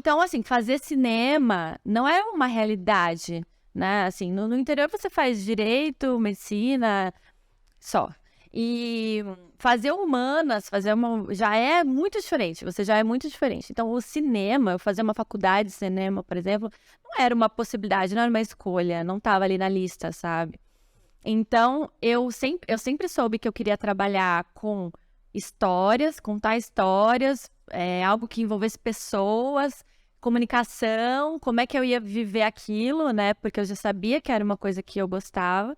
Então, assim, fazer cinema não é uma realidade, né? Assim, no interior você faz direito, medicina, só. E fazer humanas, já é muito diferente, você já é muito diferente. Então, o cinema, eu fazer uma faculdade de cinema, por exemplo, não era uma possibilidade, não era uma escolha, não estava ali na lista, sabe? Então, eu sempre soube que eu queria trabalhar com histórias, contar histórias, algo que envolvesse pessoas, comunicação, como é que eu ia viver aquilo, né? Porque eu já sabia que era uma coisa que eu gostava.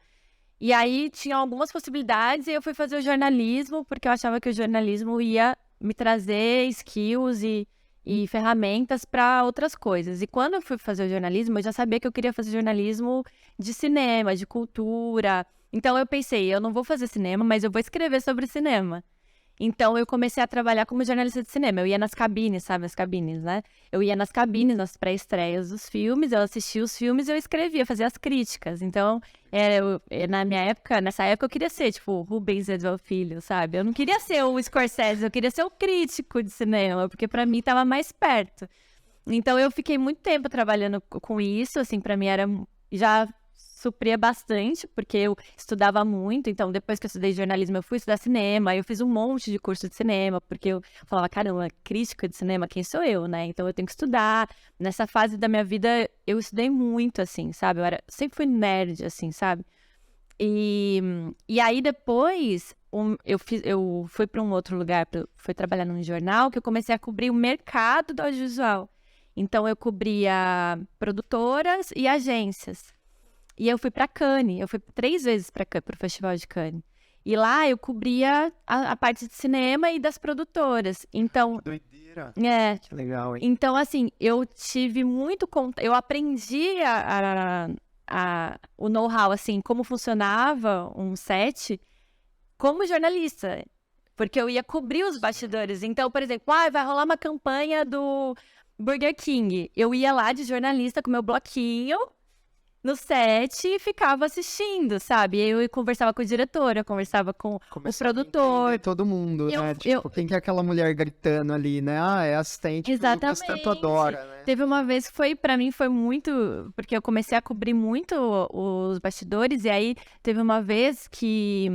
E aí tinha algumas possibilidades e eu fui fazer o jornalismo, porque eu achava que o jornalismo ia me trazer skills e ferramentas para outras coisas. E quando eu fui fazer o jornalismo, eu já sabia que eu queria fazer jornalismo de cinema, de cultura. Então eu pensei, eu não vou fazer cinema, mas eu vou escrever sobre cinema. Então eu comecei a trabalhar como jornalista de cinema. Eu ia nas cabines, sabe? As cabines, né? Eu ia nas cabines, nas pré-estreias dos filmes, eu assistia os filmes e eu escrevia, fazia as críticas. Então, nessa época eu queria ser, tipo, Rubens Edval Filho, sabe? Eu não queria ser o Scorsese, eu queria ser o crítico de cinema, porque pra mim tava mais perto. Então eu fiquei muito tempo trabalhando com isso, assim, pra mim já supria bastante, porque eu estudava muito. Então, depois que eu estudei jornalismo, eu fui estudar cinema, eu fiz um monte de curso de cinema, porque eu falava, caramba, crítica de cinema, quem sou eu, né? Então, eu tenho que estudar. Nessa fase da minha vida, eu estudei muito, assim, sabe? Sempre fui nerd, assim, sabe? E aí, depois, eu fui para um outro lugar, fui trabalhar num jornal, que eu comecei a cobrir o mercado do audiovisual. Então, eu cobria produtoras e agências. E eu fui para Cannes, eu fui 3 vezes para o Festival de Cannes. E lá eu cobria a parte de cinema e das produtoras. Então, Que doideira. é, Que legal, hein? então assim, eu tive muito eu aprendi o know-how, assim, como funcionava um set como jornalista. Porque eu ia cobrir os bastidores. Então, por exemplo, vai rolar uma campanha do Burger King. Eu ia lá de jornalista com meu bloquinho no set e ficava assistindo, sabe? Eu conversava com o diretor, eu conversava com o Começava a produtor. entender todo mundo, né? Tipo, quem que é aquela mulher gritando ali, né? Ah, é a assistente que o Lucas tanto adora, né? Teve uma vez que pra mim foi muito, porque eu comecei a cobrir muito os bastidores, e aí teve uma vez que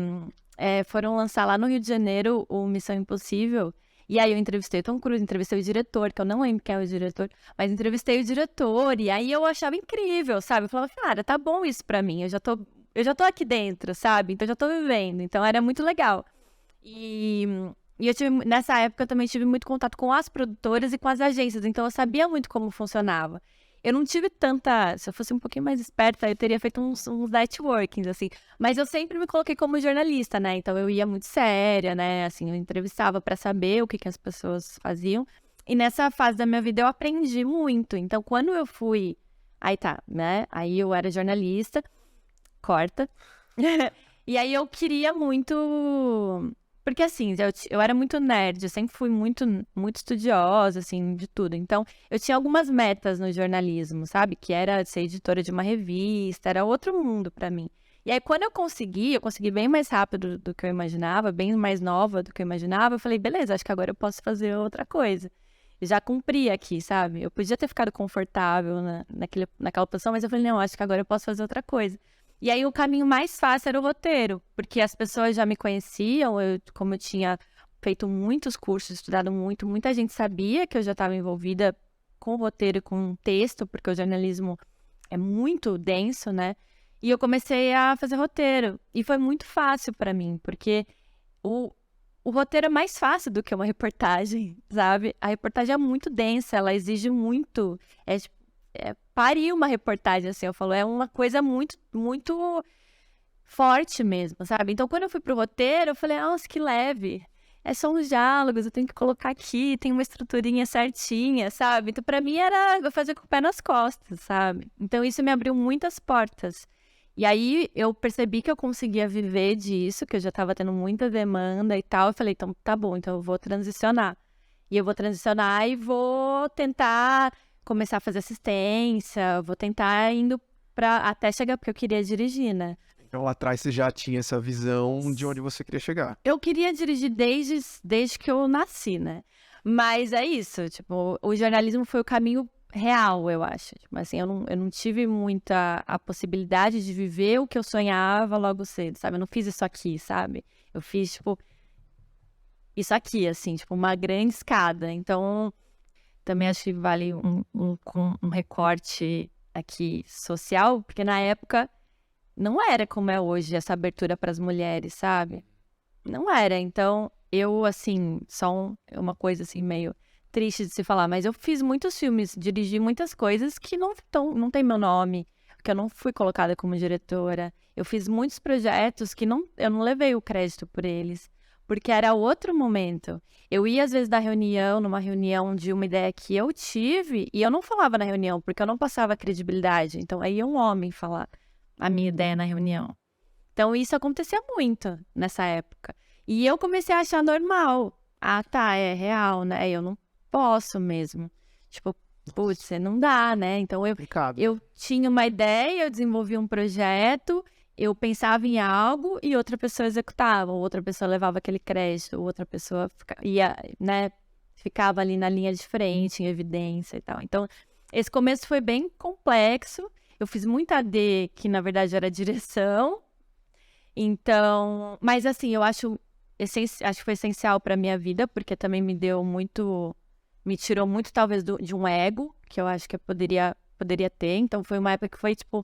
foram lançar lá no Rio de Janeiro o Missão Impossível. E aí eu entrevistei o Tom Cruise, entrevistei o diretor, que eu não lembro quem é o diretor, mas entrevistei o diretor, e aí eu achava incrível, sabe? Eu falava, cara, tá bom isso pra mim, eu já tô aqui dentro, sabe? Então eu já tô vivendo, então era muito legal. E nessa época eu também tive muito contato com as produtoras e com as agências, então eu sabia muito como funcionava. Eu não tive se eu fosse um pouquinho mais esperta, eu teria feito uns networkings, assim. Mas eu sempre me coloquei como jornalista, né? Então eu ia muito séria, né? Assim, eu entrevistava para saber o que as pessoas faziam. E nessa fase da minha vida eu aprendi muito. Então quando eu fui... Aí tá, né? Aí eu era jornalista, corta. E aí eu queria muito... Porque assim, eu era muito nerd, eu sempre fui muito, muito estudiosa, assim, de tudo. Então, eu tinha algumas metas no jornalismo, sabe? Que era ser editora de uma revista, era outro mundo pra mim. E aí, quando eu consegui bem mais rápido do que eu imaginava, bem mais nova do que eu imaginava, eu falei, beleza, acho que agora eu posso fazer outra coisa. Eu já cumpri aqui, sabe? Eu podia ter ficado confortável naquela posição, mas eu falei, não, acho que agora eu posso fazer outra coisa. E aí o caminho mais fácil era o roteiro, porque as pessoas já me conheciam, como eu tinha feito muitos cursos, estudado muito, muita gente sabia que eu já estava envolvida com o roteiro e com o texto, porque o jornalismo é muito denso, né? E eu comecei a fazer roteiro. E foi muito fácil para mim, porque o roteiro é mais fácil do que uma reportagem, sabe? A reportagem é muito densa, ela exige muito. Parir uma reportagem, assim, eu falo, é uma coisa muito, muito forte mesmo, sabe? Então, quando eu fui pro roteiro, eu falei, nossa, que leve. É só uns diálogos, eu tenho que colocar aqui, tem uma estruturinha certinha, sabe? Então, pra mim, era eu fazer com o pé nas costas, sabe? Então, isso me abriu muitas portas. E aí, eu percebi que eu conseguia viver disso, que eu já tava tendo muita demanda e tal. Eu falei, então, tá bom, então eu vou transicionar. E eu vou transicionar e vou tentar começar a fazer assistência, vou tentar indo até chegar, porque eu queria dirigir, né? Então lá atrás você já tinha essa visão de onde você queria chegar. Eu queria dirigir desde que eu nasci, né? Mas é isso, tipo, o jornalismo foi o caminho real, eu acho. Tipo, assim, eu não tive muita a possibilidade de viver o que eu sonhava logo cedo, sabe? Eu não fiz isso aqui, sabe? Eu fiz, tipo, isso aqui, assim, tipo, uma grande escada. Então, também acho que vale um recorte aqui social, porque na época não era como é hoje essa abertura para as mulheres, sabe? Não era. Então, eu, assim, uma coisa assim meio triste de se falar, mas eu fiz muitos filmes, dirigi muitas coisas que não tem meu nome, que eu não fui colocada como diretora. Eu fiz muitos projetos que eu não levei o crédito por eles, porque era outro momento. Eu ia, às vezes, numa reunião de uma ideia que eu tive, e eu não falava na reunião, porque eu não passava credibilidade. Então, aí ia um homem falar a minha ideia na reunião. Então, isso acontecia muito nessa época. E eu comecei a achar normal. Ah, tá, é real, né? Eu não posso mesmo. Tipo, putz, não dá, né? Então, eu tinha uma ideia, eu desenvolvi um projeto, eu pensava em algo e outra pessoa executava, outra pessoa levava aquele crédito, outra pessoa ficava ali na linha de frente, em evidência e tal. Então, esse começo foi bem complexo. Eu fiz muita AD, que na verdade era direção. Então, mas assim, eu acho que foi essencial para minha vida, porque também me tirou muito talvez de um ego, que eu acho que eu poderia ter. Então, foi uma época que foi tipo,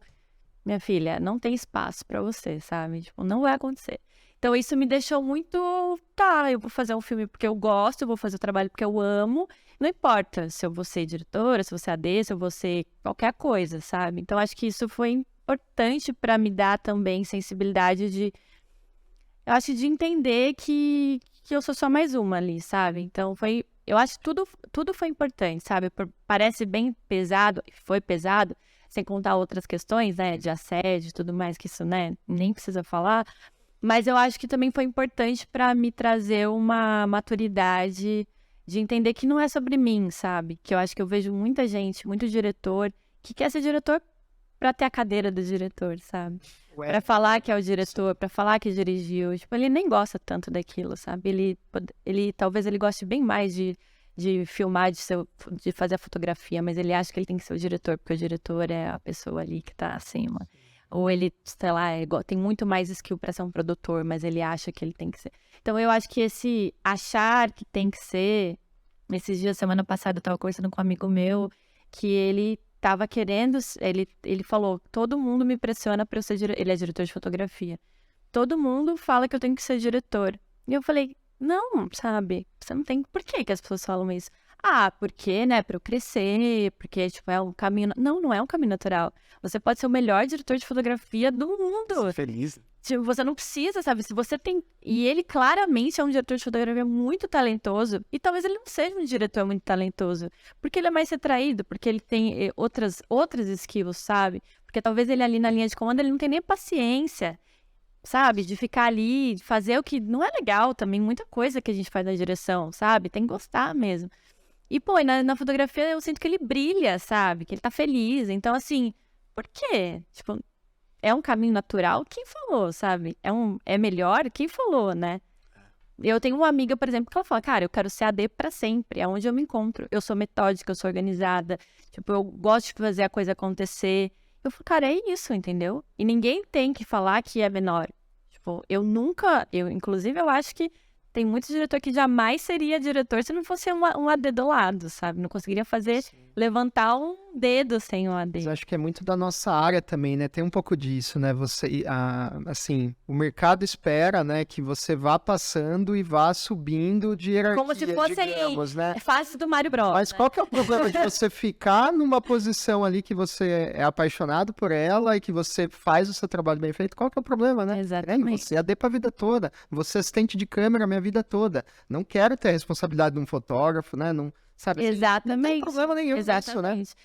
minha filha, não tem espaço para você, sabe? Tipo, não vai acontecer. Então, isso me deixou muito, eu vou fazer um filme porque eu gosto, eu vou fazer o trabalho porque eu amo. Não importa se eu vou ser diretora, se eu vou ser AD, se eu vou ser qualquer coisa, sabe? Então, acho que isso foi importante para me dar também sensibilidade eu acho, de entender que eu sou só mais uma ali, sabe? Então, eu acho que tudo foi importante, sabe? Parece bem pesado, foi pesado, sem contar outras questões, né? De assédio e tudo mais, que isso, né? Nem precisa falar. Mas eu acho que também foi importante para me trazer uma maturidade de entender que não é sobre mim, sabe? Que eu acho que eu vejo muita gente, muito diretor, que quer ser diretor para ter a cadeira do diretor, sabe? Para falar que é o diretor, para falar que dirigiu. Tipo, ele nem gosta tanto daquilo, sabe? Talvez ele goste bem mais de filmar, de fazer a fotografia, mas ele acha que ele tem que ser o diretor, porque o diretor é a pessoa ali que tá acima. Ou ele, sei lá, tem muito mais skill para ser um produtor, mas ele acha que ele tem que ser. Então, eu acho que esse achar que tem que ser... Esses dias, semana passada, eu tava conversando com um amigo meu, que ele tava querendo... Ele falou, todo mundo me pressiona para eu ser diretor. Ele é diretor de fotografia. Todo mundo fala que eu tenho que ser diretor. E eu falei, não, sabe? Você não tem... Por que as pessoas falam isso? Ah, porque, né, para eu crescer, porque, tipo, é um caminho... Não é um caminho natural. Você pode ser o melhor diretor de fotografia do mundo. Feliz. Tipo, você não precisa, sabe? Se você tem... E ele claramente é um diretor de fotografia muito talentoso. E talvez ele não seja um diretor muito talentoso. Porque ele é mais retraído, porque ele tem outras skills, sabe? Porque talvez ele ali na linha de comando, ele não tem nem paciência, sabe? De ficar ali, de fazer o que não é legal também. Muita coisa que a gente faz na direção, sabe? Tem que gostar mesmo. E, pô, na fotografia eu sinto que ele brilha, sabe? Que ele tá feliz. Então, assim, por quê? Tipo, é um caminho natural? Quem falou, sabe? É melhor? Quem falou, né? Eu tenho uma amiga, por exemplo, que ela fala, cara, eu quero ser AD pra sempre, é onde eu me encontro. Eu sou metódica, eu sou organizada, tipo, eu gosto de fazer a coisa acontecer. Eu falo, cara, é isso, entendeu? E ninguém tem que falar que é menor. Tipo, inclusive, eu acho que tem muito diretor que jamais seria diretor se não fosse um AD do lado, sabe? Não conseguiria levantar um dedo sem um AD. Mas eu acho que é muito da nossa área também, né? Tem um pouco disso, né? Assim, o mercado espera, né? Que você vá passando e vá subindo de hierarquia, como se fosse, digamos, né? Fase do Mario Bros. Mas qual que é o problema de você ficar numa posição ali que você é apaixonado por ela e que você faz o seu trabalho bem feito? Qual que é o problema, né? Exatamente. Você é AD pra vida toda. Você é assistente de câmera a minha vida toda. Não quero ter a responsabilidade de um fotógrafo, né? Não, sabe? Exatamente. Não tem problema nenhum nisso, né? Exatamente.